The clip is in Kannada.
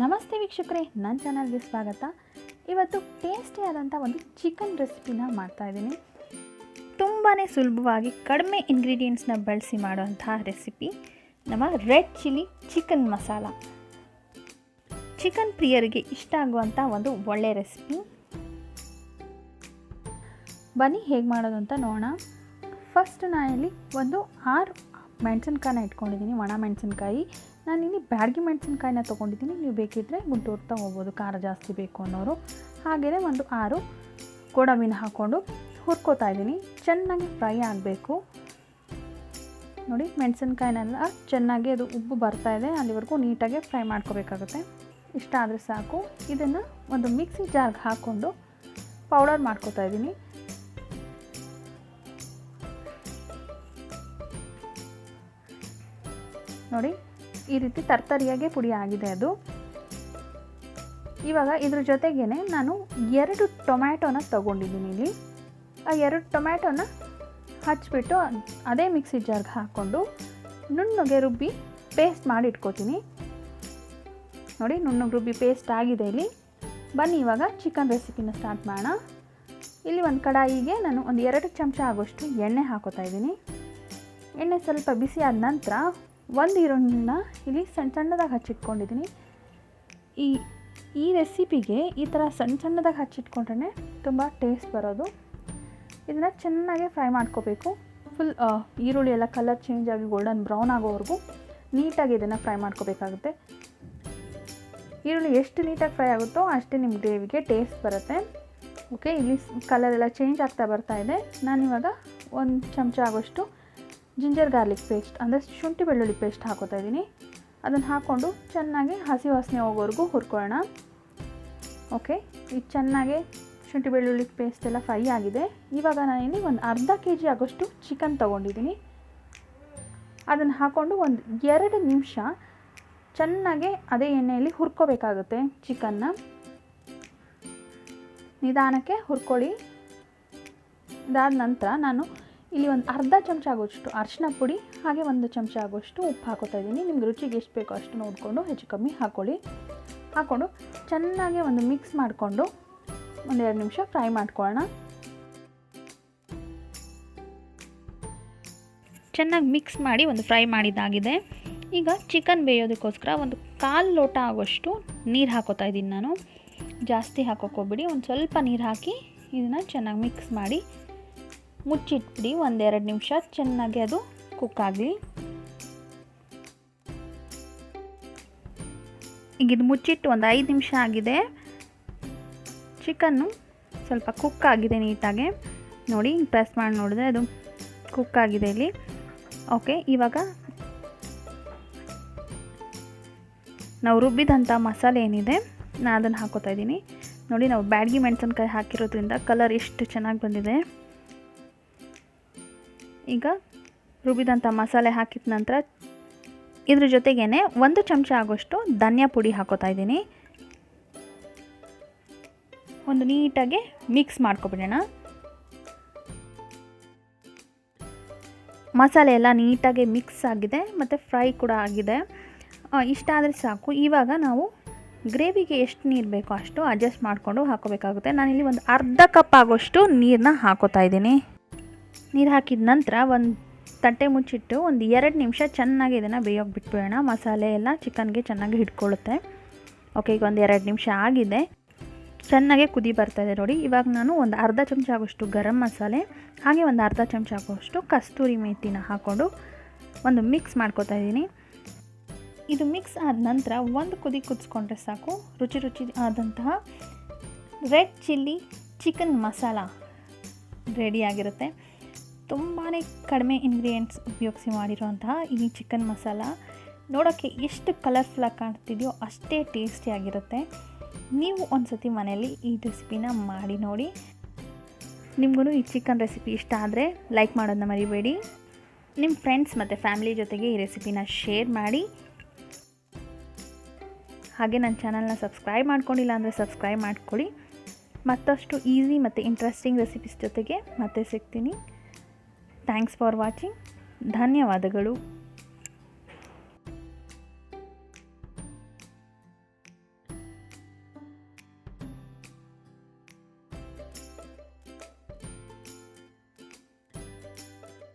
ನಮಸ್ತೆ ವೀಕ್ಷಕರೇ, ನನ್ನ ಚಾನಲ್ಗೆ ಸ್ವಾಗತ. ಇವತ್ತು ಟೇಸ್ಟಿಯಾದಂಥ ಒಂದು ಚಿಕನ್ ರೆಸಿಪಿನ ಮಾಡ್ತಾಯಿದ್ದೀನಿ. ತುಂಬಾ ಸುಲಭವಾಗಿ ಕಡಿಮೆ ಇಂಗ್ರೀಡಿಯೆಂಟ್ಸ್ನ ಬಳಸಿ ಮಾಡುವಂಥ ರೆಸಿಪಿ ನಮ್ಮ red chilli chicken masala. Chicken ಪ್ರಿಯರಿಗೆ ಇಷ್ಟ ಆಗುವಂಥ ಒಂದು ಒಳ್ಳೆ ರೆಸಿಪಿ. ಬನ್ನಿ ಹೇಗೆ ಮಾಡೋದು ಅಂತ ನೋಡೋಣ. ಫಸ್ಟ್ ನಾನಿಲ್ಲಿ ಒಂದು 6 ಮೆಣಸಿನ್ಕಾಯಿನ ಇಟ್ಕೊಂಡಿದ್ದೀನಿ, ಒಣ ಮೆಣಸಿನ್ಕಾಯಿ. ನಾನಿಲ್ಲಿ ಬ್ಯಾಡಗಿ ಮೆಣಸಿನ್ಕಾಯಿನ ತೊಗೊಂಡಿದ್ದೀನಿ. ನೀವು ಬೇಕಿದ್ದರೆ ಗುಂಟೂರು ತೊಗೋಬೋದು, ಖಾರ ಜಾಸ್ತಿ ಬೇಕು ಅನ್ನೋರು. ಹಾಗೆಯೇ ಒಂದು 6 ಗೋಡಂಬಿನ ಹಾಕ್ಕೊಂಡು ಹುರ್ಕೋತಾ ಇದ್ದೀನಿ. ಚೆನ್ನಾಗಿ ಫ್ರೈ ಆಗಬೇಕು. ನೋಡಿ, ಮೆಣಸಿನ್ಕಾಯಿನೆಲ್ಲ ಚೆನ್ನಾಗಿ ಅದು ಉಬ್ಬು ಬರ್ತಾಯಿದೆ, ಅಲ್ಲಿವರೆಗೂ ನೀಟಾಗಿ ಫ್ರೈ ಮಾಡ್ಕೋಬೇಕಾಗುತ್ತೆ. ಇಷ್ಟ ಆದರೆ ಸಾಕು. ಇದನ್ನು ಒಂದು ಮಿಕ್ಸಿ ಜಾರ್ಗೆ ಹಾಕ್ಕೊಂಡು ಪೌಡರ್ ಮಾಡ್ಕೋತಾ ಇದ್ದೀನಿ. ನೋಡಿ, ಈ ರೀತಿ ತರ್ತರಿಯಾಗೆ ಪುಡಿ ಆಗಿದೆ ಅದು. ಇವಾಗ ಇದ್ರ ಜೊತೆಗೇ ನಾನು 2 ಟೊಮ್ಯಾಟೋನ ತೊಗೊಂಡಿದ್ದೀನಿ. ಇಲ್ಲಿ ಆ 2 ಟೊಮ್ಯಾಟೋನ ಹಚ್ಬಿಟ್ಟು ಅದೇ ಮಿಕ್ಸಿ ಜಾರ್ಗೆ ಹಾಕ್ಕೊಂಡು ನುಣ್ಣಗೆ ರುಬ್ಬಿ ಪೇಸ್ಟ್ ಮಾಡಿ ಇಟ್ಕೋತೀನಿ. ನೋಡಿ, ನುಣ್ಣಗೆ ರುಬ್ಬಿ ಪೇಸ್ಟ್ ಆಗಿದೆ ಇಲ್ಲಿ. ಬನ್ನಿ ಇವಾಗ ಚಿಕನ್ ರೆಸಿಪಿನ ಸ್ಟಾರ್ಟ್ ಮಾಡೋಣ. ಇಲ್ಲಿ ಒಂದು ಕಡಾಯಿಗೆ ನಾನು ಒಂದು 2 ಚಮಚ ಆಗೋಷ್ಟು ಎಣ್ಣೆ ಹಾಕೋತಾ ಇದ್ದೀನಿ. ಎಣ್ಣೆ ಸ್ವಲ್ಪ ಬಿಸಿ ಆದ ನಂತರ ಒಂದು ಈರುಳ್ಳಿನ ಇಲ್ಲಿ ಸಣ್ಣದಾಗಿ ಹಚ್ಚಿಟ್ಕೊಂಡಿದ್ದೀನಿ. ಈ ರೆಸಿಪಿಗೆ ಈ ಥರ ಸಣ್ಣದಾಗಿ ಹಚ್ಚಿಟ್ಕೊಂಡ್ರೆ ತುಂಬ ಟೇಸ್ಟ್ ಬರೋದು. ಇದನ್ನು ಚೆನ್ನಾಗಿ ಫ್ರೈ ಮಾಡ್ಕೋಬೇಕು. ಫುಲ್ ಈರುಳ್ಳಿ ಎಲ್ಲ ಕಲರ್ ಚೇಂಜ್ ಆಗಿ ಗೋಲ್ಡನ್ ಬ್ರೌನ್ ಆಗೋವರೆಗೂ ನೀಟಾಗಿ ಇದನ್ನು ಫ್ರೈ ಮಾಡ್ಕೋಬೇಕಾಗುತ್ತೆ. ಈರುಳ್ಳಿ ಎಷ್ಟು ನೀಟಾಗಿ ಫ್ರೈ ಆಗುತ್ತೋ ಅಷ್ಟೇ ನಿಮ್ಮ ಗ್ರೇವಿಗೆ ಟೇಸ್ಟ್ ಬರುತ್ತೆ. ಓಕೆ, ಇಲ್ಲಿ ಕಲರ್ ಎಲ್ಲ ಚೇಂಜ್ ಆಗ್ತಾ ಬರ್ತಾ ಇದೆ. ನಾನಿವಾಗ 1 ಚಮಚ ಆಗೋಷ್ಟು ಜಿಂಜರ್ ಗಾರ್ಲಿಕ್ ಪೇಸ್ಟ್, ಅಂದರೆ ಶುಂಠಿ ಬೆಳ್ಳುಳ್ಳಿ ಪೇಸ್ಟ್ ಹಾಕೋತಾ ಇದ್ದೀನಿ. ಅದನ್ನು ಹಾಕ್ಕೊಂಡು ಚೆನ್ನಾಗಿ ಹಸಿ ವಾಸನೆ ಹೋಗೋವರೆಗೂ ಹುರ್ಕೊಳ್ಳೋಣ. ಓಕೆ, ಇದು ಚೆನ್ನಾಗಿ ಶುಂಠಿ ಬೆಳ್ಳುಳ್ಳಿ ಪೇಸ್ಟ್ ಎಲ್ಲ ಫ್ರೈ ಆಗಿದೆ. ಇವಾಗ ನಾನಿಲ್ಲಿ ಒಂದು ಅರ್ಧ kg ಆಗೋಷ್ಟು ಚಿಕನ್ ತೊಗೊಂಡಿದ್ದೀನಿ. ಅದನ್ನು ಹಾಕ್ಕೊಂಡು ಒಂದು 2 ನಿಮಿಷ ಚೆನ್ನಾಗಿ ಅದೇ ಎಣ್ಣೆಯಲ್ಲಿ ಹುರ್ಕೋಬೇಕಾಗುತ್ತೆ. ಚಿಕನ್ನ ನಿಧಾನಕ್ಕೆ ಹುರ್ಕೊಳ್ಳಿ. ಇದಾದ ನಂತರ ನಾನು ಇಲ್ಲಿ ಒಂದು ಅರ್ಧ ಚಮಚ ಆಗೋಷ್ಟು ಅರಿಶಿನ ಪುಡಿ, ಹಾಗೆ 1 ಚಮಚ ಆಗೋಷ್ಟು ಉಪ್ಪು ಹಾಕೋತಾ ಇದ್ದೀನಿ. ನಿಮ್ಗೆ ರುಚಿಗೆ ಎಷ್ಟು ಬೇಕೋ ಅಷ್ಟು ನೋಡಿಕೊಂಡು ಹೆಚ್ಚು ಕಮ್ಮಿ ಹಾಕ್ಕೊಳ್ಳಿ. ಹಾಕ್ಕೊಂಡು ಚೆನ್ನಾಗಿ ಒಂದು ಮಿಕ್ಸ್ ಮಾಡಿಕೊಂಡು 1-2 ನಿಮಿಷ ಫ್ರೈ ಮಾಡ್ಕೊಳ್ಳೋಣ. ಚೆನ್ನಾಗಿ ಮಿಕ್ಸ್ ಮಾಡಿ ಒಂದು ಫ್ರೈ ಮಾಡಿದ್ದಾಗಿದೆ. ಈಗ ಚಿಕನ್ ಬೇಯೋದಕ್ಕೋಸ್ಕರ ಒಂದು 1/4 ಲೋಟ ಆಗೋಷ್ಟು ನೀರು ಹಾಕೋತಾ ಇದ್ದೀನಿ ನಾನು. ಜಾಸ್ತಿ ಹಾಕೋಕ್ಕೋಗ್ಬಿಡಿ, ಒಂದು ಸ್ವಲ್ಪ ನೀರು ಹಾಕಿ ಇದನ್ನು ಚೆನ್ನಾಗಿ ಮಿಕ್ಸ್ ಮಾಡಿ ಮುಚ್ಚಿಟ್ಬಿಡಿ. 1-2 ನಿಮಿಷ ಚೆನ್ನಾಗಿ ಅದು ಕುಕ್ ಆಗಲಿ. ಈಗ ಇದು ಮುಚ್ಚಿಟ್ಟು ಒಂದು 5 ನಿಮಿಷ ಆಗಿದೆ. ಚಿಕನ್ನು ಸ್ವಲ್ಪ ಕುಕ್ ಆಗಿದೆ ನೀಟಾಗೆ. ನೋಡಿ, ಪ್ರೆಸ್ ಮಾಡಿ ನೋಡಿದ್ರೆ ಅದು ಕುಕ್ ಆಗಿದೆ ಇಲ್ಲಿ. ಓಕೆ, ಇವಾಗ ನಾವು ರುಬ್ಬಿದಂಥ ಮಸಾಲೆ ಏನಿದೆ ನಾನು ಅದನ್ನು ಹಾಕೋತಾ ಇದ್ದೀನಿ. ನೋಡಿ, ನಾವು ಬ್ಯಾಡಗಿ ಮೆಣಸಿನ್ಕಾಯಿ ಹಾಕಿರೋದ್ರಿಂದ ಕಲರ್ ಎಷ್ಟು ಚೆನ್ನಾಗಿ ಬಂದಿದೆ. ಈಗ ರುಬ್ಬಿದಂಥ ಮಸಾಲೆ ಹಾಕಿದ ನಂತರ ಇದ್ರ ಜೊತೆಗೇ 1 ಚಮಚ ಆಗೋಷ್ಟು ಧನಿಯಾ ಪುಡಿ ಹಾಕೋತಾ ಇದ್ದೀನಿ. ಒಂದು ನೀಟಾಗಿ ಮಿಕ್ಸ್ ಮಾಡ್ಕೊಬಿಡೋಣ. ಮಸಾಲೆ ಎಲ್ಲ ನೀಟಾಗಿ ಮಿಕ್ಸ್ ಆಗಿದೆ ಮತ್ತು ಫ್ರೈ ಕೂಡ ಆಗಿದೆ. ಇಷ್ಟ ಆದರೆ ಸಾಕು. ಇವಾಗ ನಾವು ಗ್ರೇವಿಗೆ ಎಷ್ಟು ನೀರು ಬೇಕೋ ಅಷ್ಟು ಅಡ್ಜಸ್ಟ್ ಮಾಡಿಕೊಂಡು ಹಾಕೋಬೇಕಾಗುತ್ತೆ. ನಾನಿಲ್ಲಿ ಒಂದು ಅರ್ಧ ಕಪ್ ಆಗೋಷ್ಟು ನೀರನ್ನ ಹಾಕೋತಾ ಇದ್ದೀನಿ. ನೀರು ಹಾಕಿದ ನಂತರ ಒಂದು ತಟ್ಟೆ ಮುಚ್ಚಿಟ್ಟು ಒಂದು 2 ನಿಮಿಷ ಚೆನ್ನಾಗಿ ಇದನ್ನು ಬೇಯೋಕೆ ಬಿಟ್ಬಿಡೋಣ. ಮಸಾಲೆ ಎಲ್ಲ ಚಿಕನ್ಗೆ ಚೆನ್ನಾಗಿ ಹಿಡ್ಕೊಳ್ಳುತ್ತೆ. ಓಕೆ, ಈಗ ಒಂದು 2 ನಿಮಿಷ ಆಗಿದೆ. ಚೆನ್ನಾಗೆ ಕುದಿ ಬರ್ತಾಯಿದೆ ನೋಡಿ. ಇವಾಗ ನಾನು ಒಂದು ಅರ್ಧ ಚಮಚ ಆಗೋಷ್ಟು ಗರಂ ಮಸಾಲೆ, ಹಾಗೆ ಒಂದು ಅರ್ಧ ಚಮಚ ಆಗೋಷ್ಟು ಕಸ್ತೂರಿ ಮೇಥಿನ ಹಾಕ್ಕೊಂಡು ಒಂದು ಮಿಕ್ಸ್ ಮಾಡ್ಕೋತಾ ಇದ್ದೀನಿ. ಇದು ಮಿಕ್ಸ್ ಆದ ನಂತರ ಒಂದು ಕುದಿ ಕುದಿಸ್ಕೊಂಡ್ರೆ ಸಾಕು. ರುಚಿ ಆದಂತಹ ರೆಡ್ ಚಿಲ್ಲಿ ಚಿಕನ್ ಮಸಾಲ ರೆಡಿಯಾಗಿರುತ್ತೆ. ತುಂಬಾ ಕಡಿಮೆ ಇಂಗ್ರೀಡಿಯೆಂಟ್ಸ್ ಉಪಯೋಗಿಸಿ ಮಾಡಿರೋಂತಹ ಈ ಚಿಕನ್ ಮಸಾಲ ನೋಡೋಕ್ಕೆ ಎಷ್ಟು ಕಲರ್ಫುಲ್ಲಾಗಿ ಕಾಣ್ತಿದೆಯೋ ಅಷ್ಟೇ ಟೇಸ್ಟಿಯಾಗಿರುತ್ತೆ. ನೀವು ಒಂದು ಸತಿ ಮನೆಯಲ್ಲಿ ಈ ರೆಸಿಪಿನ ಮಾಡಿ ನೋಡಿ. ನಿಮಗೂ ಈ ಚಿಕನ್ ರೆಸಿಪಿ ಇಷ್ಟ ಆದರೆ ಲೈಕ್ ಮಾಡೋದನ್ನ ಮರಿಬೇಡಿ. ನಿಮ್ಮ ಫ್ರೆಂಡ್ಸ್ ಮತ್ತು ಫ್ಯಾಮಿಲಿ ಜೊತೆಗೆ ಈ ರೆಸಿಪಿನ ಶೇರ್ ಮಾಡಿ. ಹಾಗೆ ನನ್ನ ಚಾನಲ್ನ ಸಬ್ಸ್ಕ್ರೈಬ್ ಮಾಡ್ಕೊಂಡಿಲ್ಲ ಅಂದರೆ ಸಬ್ಸ್ಕ್ರೈಬ್ ಮಾಡ್ಕೊಳ್ಳಿ. ಮತ್ತಷ್ಟು ಈಸಿ ಮತ್ತು ಇಂಟ್ರೆಸ್ಟಿಂಗ್ ರೆಸಿಪೀಸ್ ಜೊತೆಗೆ ಮತ್ತೆ ಸಿಗ್ತೀನಿ. Thanks for watching. ಧನ್ಯವಾದಗಳು.